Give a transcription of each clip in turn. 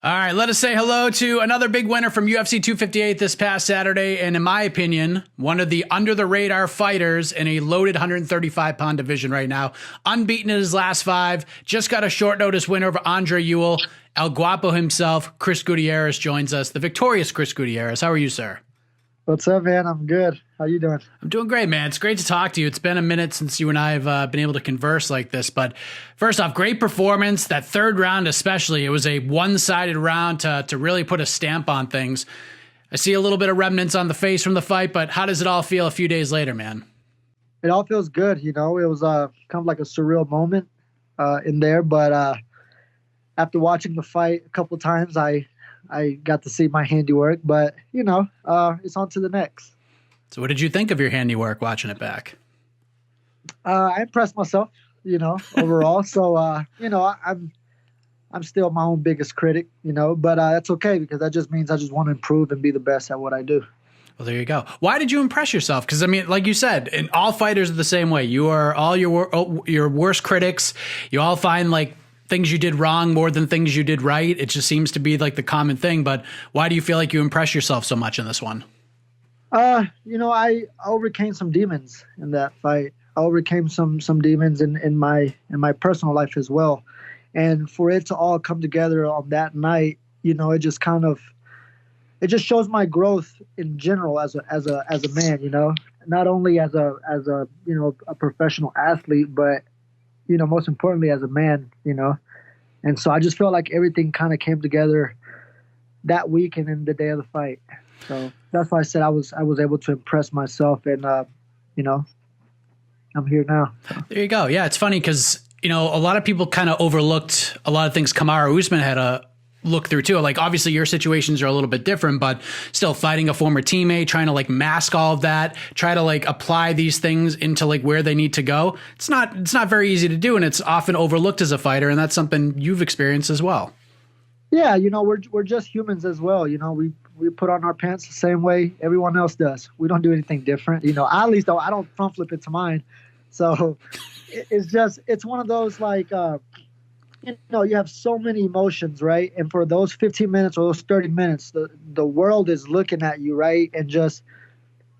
All right, let us say hello to another big winner from UFC 258 this past Saturday, and in my opinion, one of the under-the-radar fighters in a loaded 135-pound division right now. Unbeaten in his last five, just got a short notice win over Andre Ewell. El Guapo himself, Chris Gutierrez, joins us. The victorious Chris Gutierrez. How are you, sir? What's up, man? I'm good. How you doing? I'm doing great, man. It's great to talk to you. It's been a minute since you and I have been able to converse like this. But first off, great performance. That third round especially, it was a one-sided round to really put a stamp on things. I see a little bit of remnants on the face from the fight, but how does it all feel a few days later, man? It all feels good. It was kind of like a surreal moment in there. But after watching the fight a couple of times, I got to see my handiwork. But, it's on to the next. So what did you think of your handiwork watching it back? I impressed myself, overall. So, I'm still my own biggest critic, but that's okay because that just means I just want to improve and be the best at what I do. Well, there you go. Why did you impress yourself? Because, I mean, like you said, and all fighters are the same way. You are all your worst critics. You all find, like, things you did wrong more than things you did right. It just seems to be, like, the common thing. But why do you feel like you impress yourself so much in this one? I overcame some demons in that fight. I overcame some demons in my personal life as well. And for it to all come together on that night, it just shows my growth in general as a man, not only as a professional athlete, but most importantly as a man, And so I just felt like everything kind of came together that week and in the day of the fight. So that's why I said I was able to impress myself, and I'm here now. So. There you go. Yeah, it's funny because a lot of people kind of overlooked a lot of things Kamaru Usman had a look through too. Like obviously your situations are a little bit different, but still fighting a former teammate, trying to like mask all of that, try to like apply these things into like where they need to go. It's not very easy to do, and it's often overlooked as a fighter, and that's something you've experienced as well. Yeah, we're just humans as well. We put on our pants the same way everyone else does. We don't do anything different. At least though I don't front flip it to mine. So it's one of those like you have so many emotions, right? And for those 15 minutes or those 30 minutes, the world is looking at you, right? And just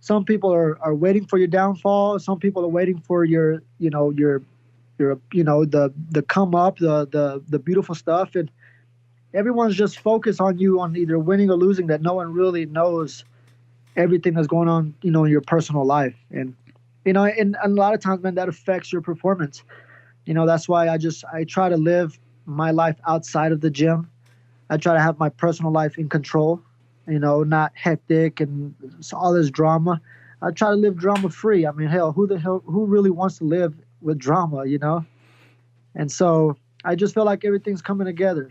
some people are waiting for your downfall. Some people are waiting for your the come up, the beautiful stuff, and everyone's just focused on you on either winning or losing. That no one really knows everything that's going on, in your personal life, and a lot of times, man, that affects your performance. That's why I try to live my life outside of the gym. I try to have my personal life in control, not hectic and all this drama. I try to live drama free. I mean, hell, who really wants to live with drama, And so I just feel like everything's coming together.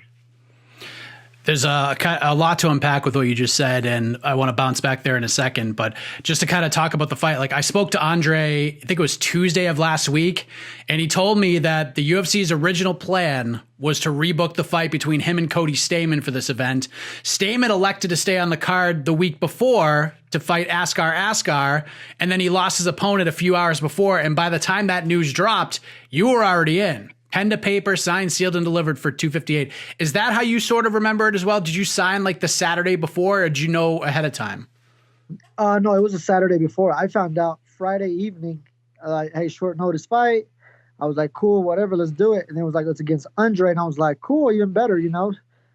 There's a lot to unpack with what you just said, and I want to bounce back there in a second. But just to kind of talk about the fight, like I spoke to Andre, I think it was Tuesday of last week, and he told me that the UFC's original plan was to rebook the fight between him and Cody Stamann for this event. Stamann elected to stay on the card the week before to fight Askar, and then he lost his opponent a few hours before, and by the time that news dropped, you were already in. Pen to paper, signed, sealed, and delivered for 258. Is that how you sort of remember it as well? Did you sign like the Saturday before, or did you know ahead of time? No, it was a Saturday before. I found out Friday evening, hey, short notice fight. I was like, cool, whatever, let's do it. And then it was like, it's against Andre, and I was like, cool, even better,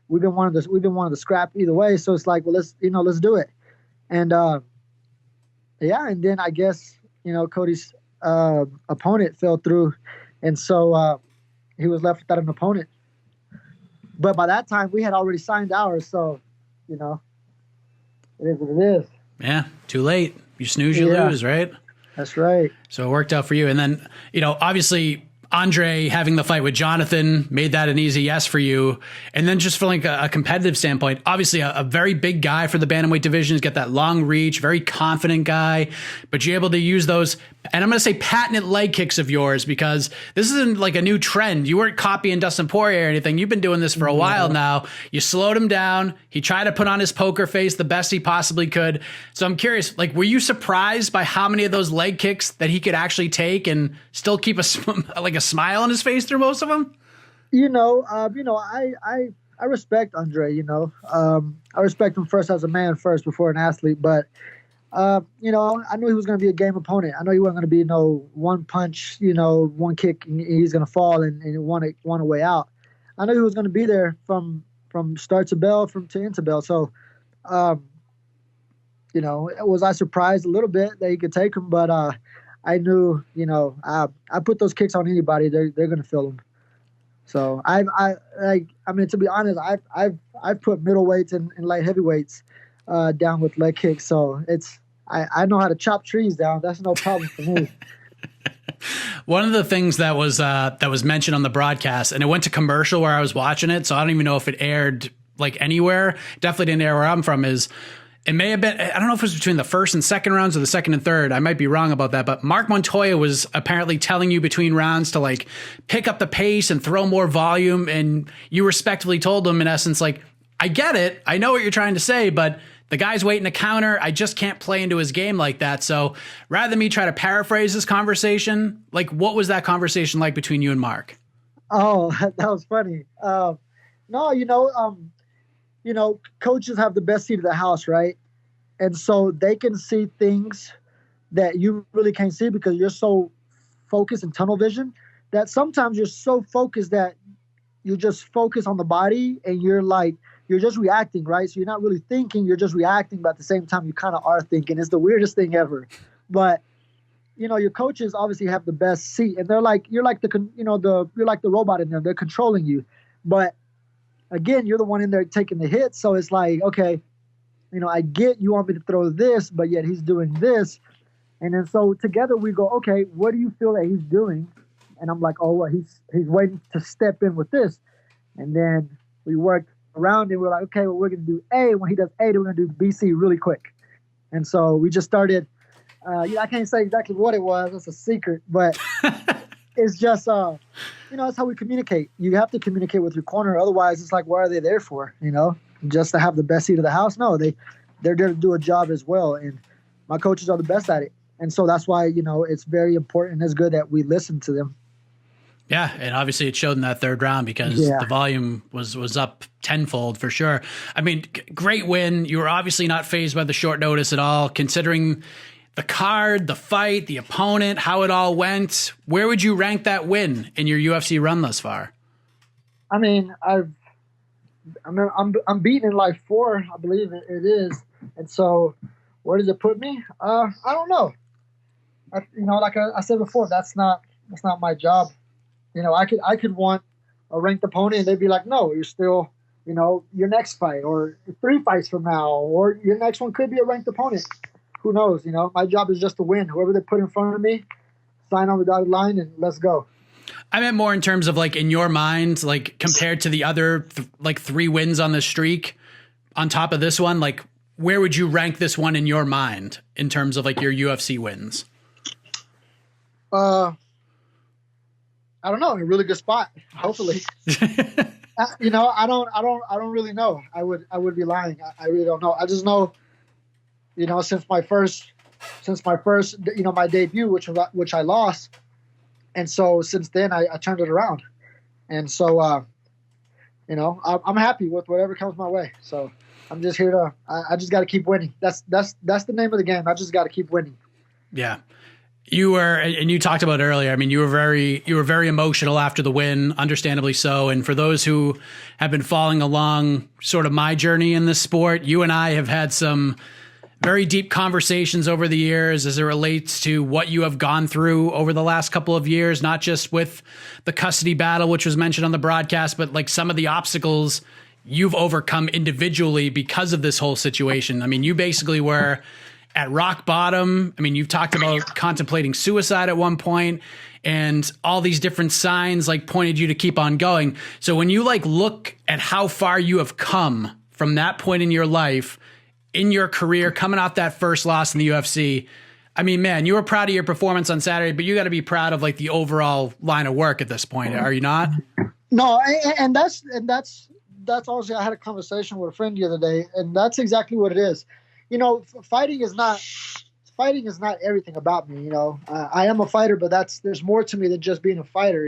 We've been wanting to scrap either way, so it's like, well, let's do it. And and then I guess Cody's opponent fell through, and so. He was left without an opponent. But by that time, we had already signed ours, so, it is what it is. Yeah, too late. You snooze, you lose, right? That's right. So it worked out for you. And then, obviously, Andre having the fight with Jonathan made that an easy yes for you. And then just from like a competitive standpoint, obviously a very big guy for the bantamweight division. He's got that long reach, very confident guy, but you're able to use those, and I'm going to say patented leg kicks of yours, because this isn't like a new trend. You weren't copying Dustin Poirier or anything. You've been doing this for a while now. You slowed him down. He tried to put on his poker face the best he possibly could. So I'm curious, like, were you surprised by how many of those leg kicks that he could actually take and still keep a smile on his face through most of them? I I respect Andre. I respect him first as a man first before an athlete. But I knew he was going to be a game opponent. I know he wasn't going to be no one punch, one kick, and he's going to fall and want a way out. I knew he was going to be there from start to bell, to end to bell. So, was I surprised a little bit that he could take him? But I knew, I put those kicks on anybody, they're going to feel them. So to be honest, I've put middleweights and light heavyweights down with leg kicks. So I know how to chop trees down. That's no problem for me. One of the things that was mentioned on the broadcast, and it went to commercial where I was watching it, so I don't even know if it aired like anywhere. Definitely didn't air where I'm from. It may have been, I don't know if it was between the first and second rounds or the second and third. I might be wrong about that, but Mark Montoya was apparently telling you between rounds to like pick up the pace and throw more volume. And you respectfully told him in essence, like, I get it. I know what you're trying to say, but the guy's waiting to counter. I just can't play into his game like that. So rather than me try to paraphrase this conversation, like what was that conversation like between you and Mark? Oh, that was funny. No, coaches have the best seat of the house, right? And so they can see things that you really can't see because you're so focused in tunnel vision that sometimes you're so focused that you just focus on the body and you're just reacting, right? So you're not really thinking, you're just reacting, but at the same time, you kind of are thinking. It's the weirdest thing ever. But, your coaches obviously have the best seat and you're like the robot in there. They're controlling you. But again, you're the one in there taking the hit. So it's like, okay, I get you want me to throw this, but yet he's doing this. And then so together we go, okay, what do you feel that he's doing? And I'm like, oh, well, he's waiting to step in with this. And then we work around and we're like, okay, well, we're going to do A. When he does A, we're going to do BC really quick. And so we just started, I can't say exactly what it was. It's a secret, but it's just, that's how we communicate. You have to communicate with your corner. Otherwise, it's like, what are they there for? Just to have the best seat of the house? No, they're there to do a job as well. And my coaches are the best at it. And so that's why, it's very important and it's good that we listen to them. Yeah, and obviously it showed in that third round because the volume was up tenfold for sure. I mean, great win. You were obviously not fazed by the short notice at all, considering the card, the fight, the opponent, how it all went. Where would you rank that win in your UFC run thus far? I mean, I'm beaten in like 4, I believe it is. And so where does it put me? I don't know. Like I said before, that's not my job. I could want a ranked opponent and they'd be like, no, you're still, your next fight or 3 fights from now, or your next one could be a ranked opponent. Who knows? My job is just to win. Whoever they put in front of me, sign on the dotted line and let's go. I meant more in terms of like in your mind, like compared to the other 3 wins on the streak on top of this one, like where would you rank this one in your mind in terms of like your UFC wins? I don't know, in a really good spot, hopefully. I don't really know. I would be lying. I really don't know. I just know, since my first, my debut, which I lost. And so since then I turned it around. And so, I'm happy with whatever comes my way. So I'm just here to, I just got to keep winning. That's the name of the game. I just got to keep winning. Yeah. You were, and you talked about earlier, I mean, you were very emotional after the win, understandably so. And for those who have been following along sort of my journey in this sport, you and I have had some very deep conversations over the years as it relates to what you have gone through over the last couple of years, not just with the custody battle, which was mentioned on the broadcast, but like some of the obstacles you've overcome individually because of this whole situation. I mean, you basically were at rock bottom. I mean, you've talked about contemplating suicide at one point, and all these different signs like pointed you to keep on going. So when you like look at how far you have come from that point in your life, in your career, coming off that first loss in the UFC, I mean, man, you were proud of your performance on Saturday, but you got to be proud of like the overall line of work at this point. Are you not? No. And that's honestly, I had a conversation with a friend the other day, and that's exactly what it is. Fighting is not everything about me. I am a fighter, but there's more to me than just being a fighter,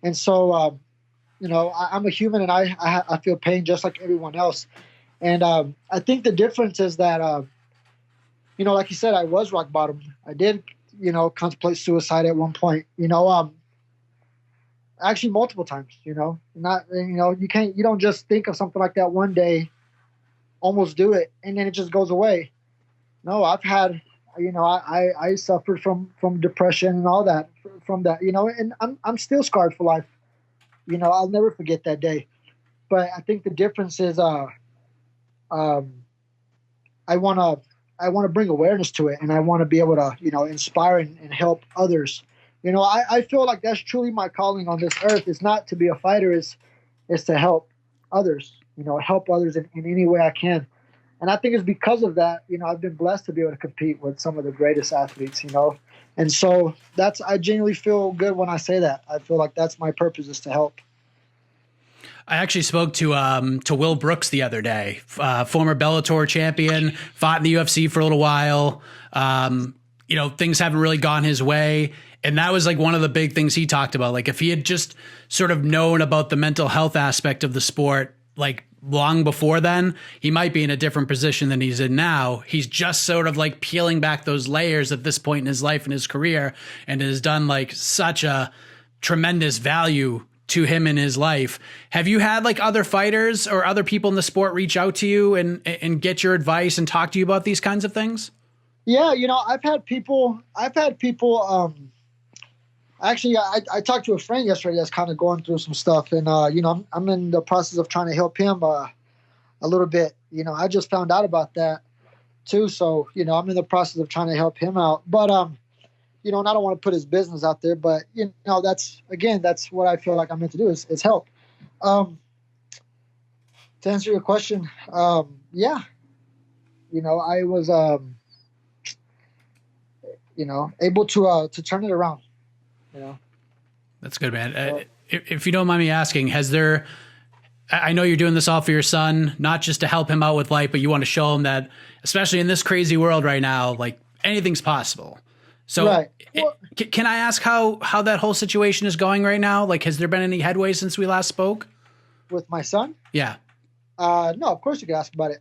And so, I'm a human, and I feel pain just like everyone else. And I think the difference is that, like you said, I was rock bottom. I did, contemplate suicide at one point. Actually multiple times. Not you don't just think of something like that one day, almost do it, and then it just goes away. No, I've had, I suffered from depression and all that from that, and I'm still scarred for life. I'll never forget that day. But I think the difference is, I want to bring awareness to it, and I want to be able to, inspire and help others. I feel like that's truly my calling on this earth. It's not to be a fighter, is to help others, help others in any way I can. And I think it's because of that, I've been blessed to be able to compete with some of the greatest athletes, And so I genuinely feel good when I say that. I feel like that's my purpose, is to help. I actually spoke to Will Brooks the other day, former Bellator champion, fought in the UFC for a little while. Things haven't really gone his way. And that was like one of the big things he talked about. Like if he had just sort of known about the mental health aspect of the sport, like long before then, he might be in a different position than he's in now. He's just sort of like peeling back those layers at this point in his life and his career, and has done like such a tremendous value to him in his life. Have you had like other fighters or other people in the sport reach out to you and get your advice and talk to you about these kinds of things? Yeah, I've had people. Actually, I talked to a friend yesterday that's kind of going through some stuff, and I'm in the process of trying to help him a little bit. I just found out about that too, so I'm in the process of trying to help him out. But and I don't want to put his business out there, but that's what I feel like I'm meant to do is help. To answer your question, yeah, I was able to turn it around. That's good, man. If you don't mind me asking, I know you're doing this all for your son, not just to help him out with life, but you want to show him that, especially in this crazy world right now, like anything's possible. So right. Can I ask how that whole situation is going right now? Like, has there been any headway since we last spoke? With my son? Yeah. No, of course you can ask about it.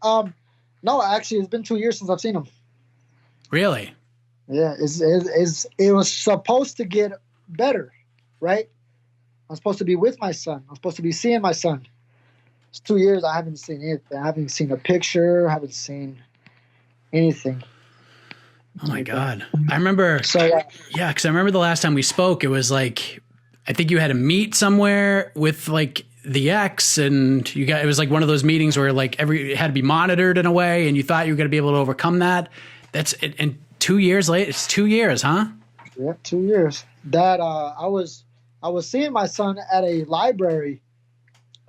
No, actually, it's been 2 years since I've seen him. Really? Yeah, it was supposed to get better, right? I'm supposed to be with my son. I'm supposed to be seeing my son. It's 2 years. I haven't seen anything. I haven't seen a picture. I haven't seen anything. Oh my God. I remember. So, yeah, because I remember the last time we spoke, it was like, I think you had to meet somewhere with like the ex, and it was like one of those meetings where like it had to be monitored in a way, and you thought you were going to be able to overcome that. That's it. And 2 years later, it's 2 years, huh? Yeah, 2 years. That I was seeing my son at a library.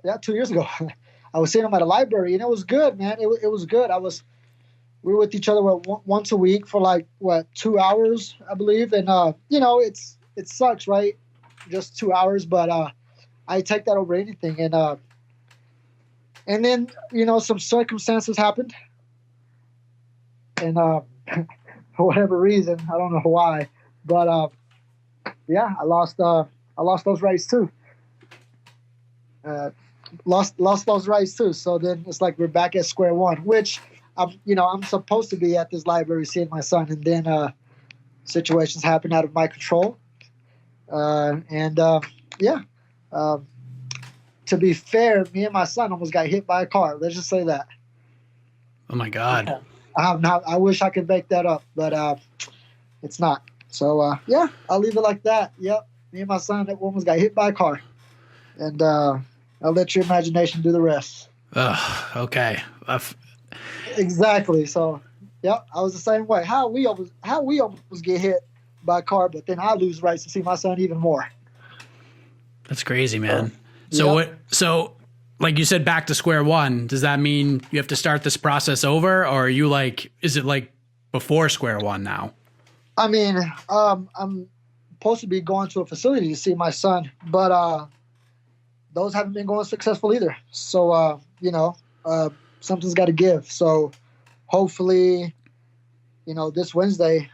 Yeah, 2 years ago. I was seeing him at a library, and it was good, man. It was good. We were with each other once a week for 2 hours, I believe. And it sucks, right? Just 2 hours, but I take that over anything. And then some circumstances happened, and for whatever reason, I don't know why, but yeah, I lost those rights too. Lost those rights too. So then it's like we're back at square one, which I'm supposed to be at this library seeing my son, and then situations happen out of my control. To be fair, me and my son almost got hit by a car. Let's just say that. Oh my God. Yeah. I wish I could make that up, but it's not. So yeah, I'll leave it like that. Yep, me and my son almost got hit by a car, and I'll let your imagination do the rest. Okay. Exactly. So, yep, I was the same way. How we almost get hit by a car, but then I lose rights to see my son even more. That's crazy, man. So yep. So like you said, back to square one. Does that mean you have to start this process over, or are you is it like before square one now? I mean, I'm supposed to be going to a facility to see my son, but those haven't been going successful either. So, something's got to give. So hopefully, this Wednesday,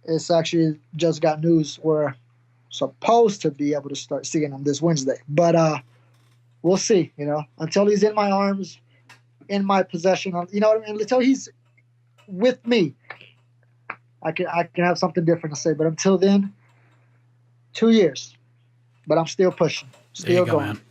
it's actually just got news. We're supposed to be able to start seeing him this Wednesday. But we'll see. Until he's in my arms, in my possession, you know what I mean. Until he's with me, I can have something different to say. But until then, 2 years. But I'm still pushing, still going. Man.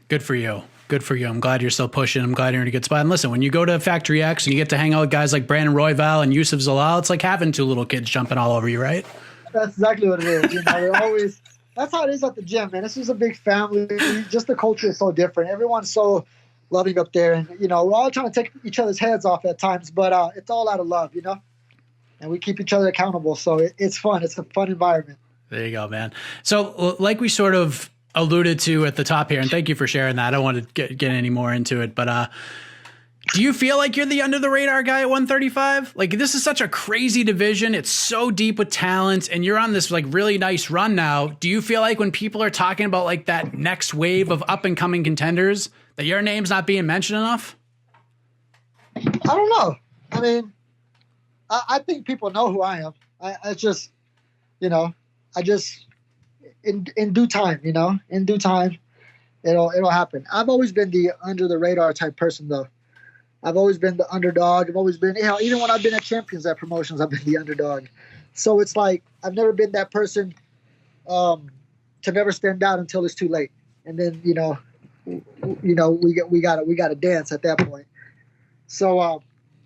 Good for you. Good for you. I'm glad you're still pushing. I'm glad you're in a good spot. And listen, when you go to Factory X and you get to hang out with guys like Brandon Royval and Yusuf Zalal, it's like having two little kids jumping all over you, right? That's exactly what it is. They're always. That's how it is at the gym, man. This is a big family. Just the culture is so different. Everyone's so loving up there, and we're all trying to take each other's heads off at times, but it's all out of love, and we keep each other accountable. So it's fun. It's a fun environment. There you go, man. So like we sort of alluded to at the top here, and thank you for sharing that. I don't want to get any more into it, but do you feel like you're the under the radar guy at 135? Like, this is such a crazy division. It's so deep with talent, and you're on this like really nice run now. Do you feel like when people are talking about like that next wave of up and coming contenders that your name's not being mentioned enough? I don't know. I mean, I think people know who I am. I just, I just in due time, in due time, it'll happen. I've always been the under the radar type person, though. I've always been the underdog. I've always been, even when I've been at champions at promotions, I've been the underdog. So it's like I've never been that person to never stand out until it's too late, and then we got to dance at that point. So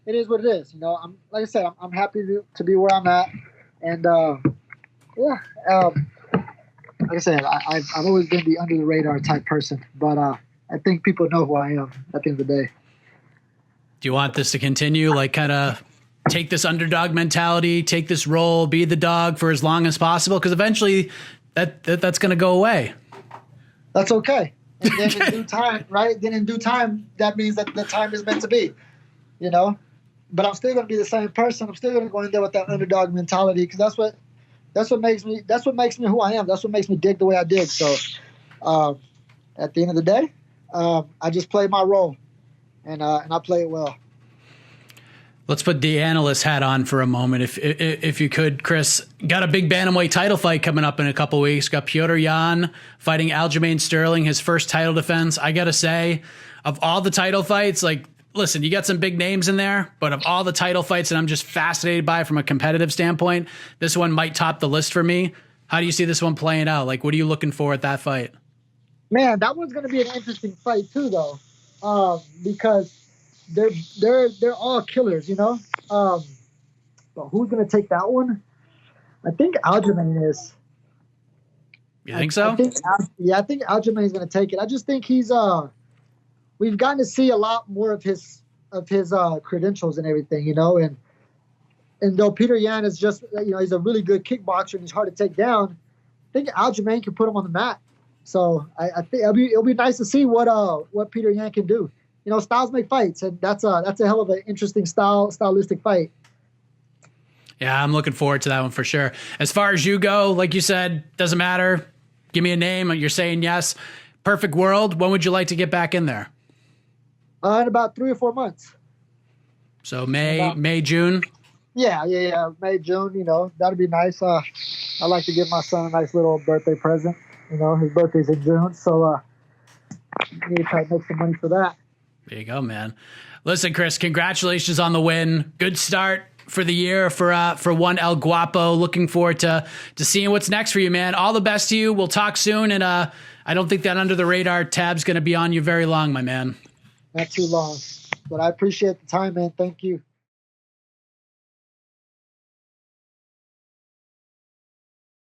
it is what it is. I'm like I said, I'm happy to be where I'm at, and like I said, I've always been the under the radar type person, but I think people know who I am at the end of the day. Do you want this to continue? Like, kind of take this underdog mentality, take this role, be the dog for as long as possible? Because eventually that's going to go away. That's okay. And then in due time, right? Then in due time, that means that the time is meant to be, But I'm still going to be the same person. I'm still going to go in there with that underdog mentality, because that's what makes me who I am. That's what makes me dig the way I dig. So at the end of the day, I just play my role. And I play it well. Let's put the analyst hat on for a moment, if you could, Chris. Got a big bantamweight title fight coming up in a couple weeks. Got Petr Yan fighting Aljamain Sterling, his first title defense. I gotta say, of all the title fights, like, listen, you got some big names in there, but of all the title fights that I'm just fascinated by from a competitive standpoint, this one might top the list for me. How do you see this one playing out? Like, what are you looking for at that fight? Man, that one's gonna be an interesting fight too, though. Because they're all killers, But who's gonna take that one? I think Aljamain is. You think so? I think Aljamain is gonna take it. I just think he's we've gotten to see a lot more of his credentials and everything, and though Petr Yan is just he's a really good kickboxer and he's hard to take down, I think Aljamain can put him on the mat. So I think it'll be nice to see what Petr Yan can do. Styles make fights, and that's a hell of an interesting stylistic fight. Yeah, I'm looking forward to that one for sure. As far as you go, like you said, doesn't matter. Give me a name. You're saying yes. Perfect world. When would you like to get back in there? In about 3 or 4 months. So May, June. Yeah. May, June. That'd be nice. I like to give my son a nice little birthday present. His birthday's in June, so need to try to make some money for that. There you go, man. Listen, Chris, congratulations on the win. Good start for the year for one El Guapo. Looking forward to seeing what's next for you, man. All the best to you. We'll talk soon, and I don't think that under the radar tab's going to be on you very long, my man. Not too long, but I appreciate the time, man. Thank you.